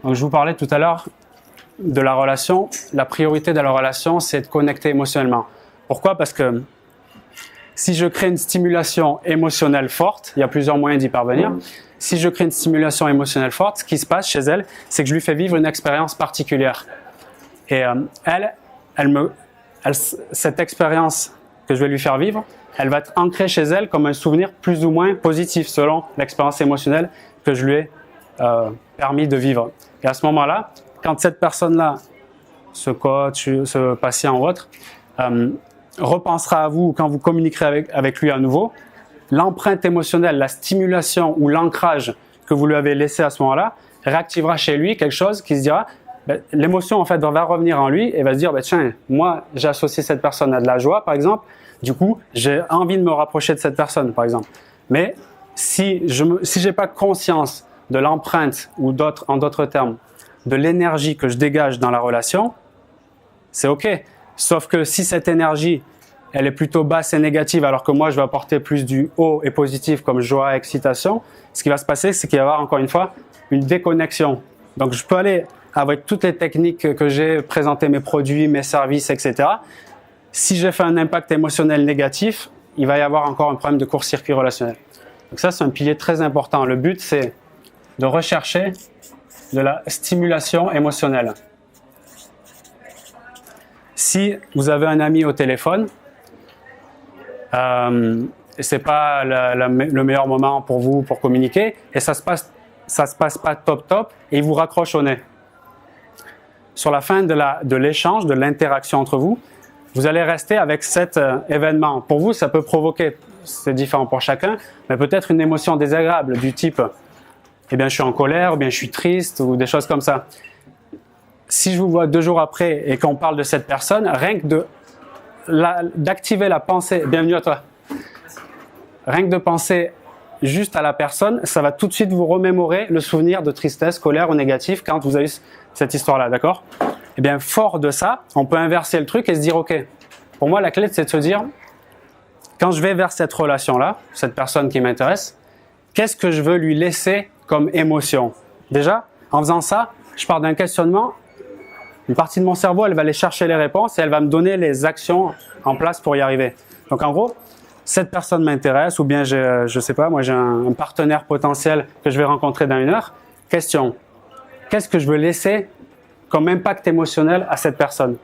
Donc je vous parlais tout à l'heure de la relation. La priorité de la relation, c'est de connecter émotionnellement. Pourquoi? Parce que si je crée une stimulation émotionnelle forte, il y a plusieurs moyens d'y parvenir. Si je crée une stimulation émotionnelle forte, ce qui se passe chez elle, c'est que je lui fais vivre une expérience particulière. Et cette expérience que je vais lui faire vivre, elle va être ancrée chez elle comme un souvenir plus ou moins positif selon l'expérience émotionnelle que je lui ai permis de vivre. Et à ce moment-là, quand cette personne-là, ce coach, ce patient ou autre, repensera à vous quand vous communiquerez avec lui à nouveau, l'empreinte émotionnelle, la stimulation ou l'ancrage que vous lui avez laissé à ce moment-là réactivera chez lui quelque chose qui se dira, l'émotion en fait va revenir en lui et va se dire, tiens, moi j'ai associé cette personne à de la joie par exemple, du coup j'ai envie de me rapprocher de cette personne par exemple. Mais si j'ai pas conscience de l'empreinte ou en d'autres termes, de l'énergie que je dégage dans la relation, c'est ok. Sauf que si cette énergie, elle est plutôt basse et négative, alors que moi, je vais apporter plus du haut et positif comme joie, excitation, ce qui va se passer, c'est qu'il va y avoir encore une fois une déconnexion. Donc, je peux aller avec toutes les techniques que j'ai, présenter mes produits, mes services, etc. Si j'ai fait un impact émotionnel négatif, il va y avoir encore un problème de court-circuit relationnel. Donc ça, c'est un pilier très important. Le but, c'est de rechercher de la stimulation émotionnelle. Si vous avez un ami au téléphone, c'est pas le meilleur moment pour vous pour communiquer et ça se passe pas top et il vous raccroche au nez. Sur la fin de l'échange, de l'interaction entre vous, vous allez rester avec cet événement. Pour vous, ça peut provoquer, c'est différent pour chacun, mais peut-être une émotion désagréable du type eh bien je suis en colère, ou bien je suis triste, ou des choses comme ça. Si je vous vois 2 jours après et qu'on parle de cette personne, rien que d'activer la pensée, bienvenue à toi, rien que de penser juste à la personne, ça va tout de suite vous remémorer le souvenir de tristesse, colère ou négatif quand vous avez eu cette histoire-là, d'accord? Eh bien, fort de ça, on peut inverser le truc et se dire, ok, pour moi la clé c'est de se dire, quand je vais vers cette relation-là, cette personne qui m'intéresse, qu'est-ce que je veux lui laisser comme émotion? Déjà, en faisant ça, je pars d'un questionnement. Une partie de mon cerveau, elle va aller chercher les réponses et elle va me donner les actions en place pour y arriver. Donc en gros, cette personne m'intéresse ou bien je sais pas, moi j'ai un partenaire potentiel que je vais rencontrer dans 1 heure. Question, qu'est-ce que je veux laisser comme impact émotionnel à cette personne?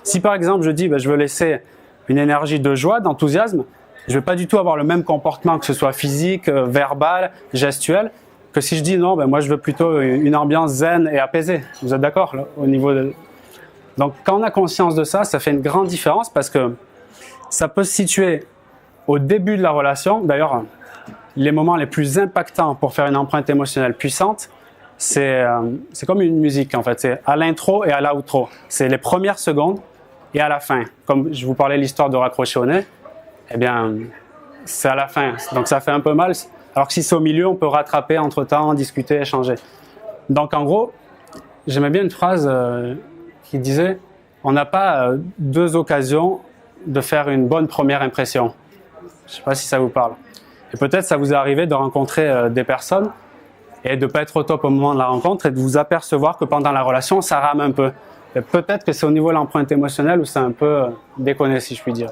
Si par exemple je dis je veux laisser une énergie de joie, d'enthousiasme, je ne vais pas du tout avoir le même comportement que ce soit physique, verbal, gestuel, que si je dis non, moi je veux plutôt une ambiance zen et apaisée. Vous êtes d'accord là, au niveau de... Donc quand on a conscience de ça, ça fait une grande différence parce que ça peut se situer au début de la relation. D'ailleurs, les moments les plus impactants pour faire une empreinte émotionnelle puissante, c'est comme une musique en fait. C'est à l'intro et à l'outro. C'est les premières secondes et à la fin. Comme je vous parlais de l'histoire de raccrocher au nez, eh bien c'est à la fin. Donc ça fait un peu mal. Alors que si c'est au milieu, on peut rattraper entre-temps, discuter, échanger. Donc en gros, j'aimais bien une phrase qui disait « On n'a pas 2 occasions de faire une bonne première impression ». Je ne sais pas si ça vous parle. Et peut-être ça vous est arrivé de rencontrer des personnes et de ne pas être au top au moment de la rencontre et de vous apercevoir que pendant la relation, ça rame un peu. Et peut-être que c'est au niveau de l'empreinte émotionnelle où c'est un peu déconné, si je puis dire.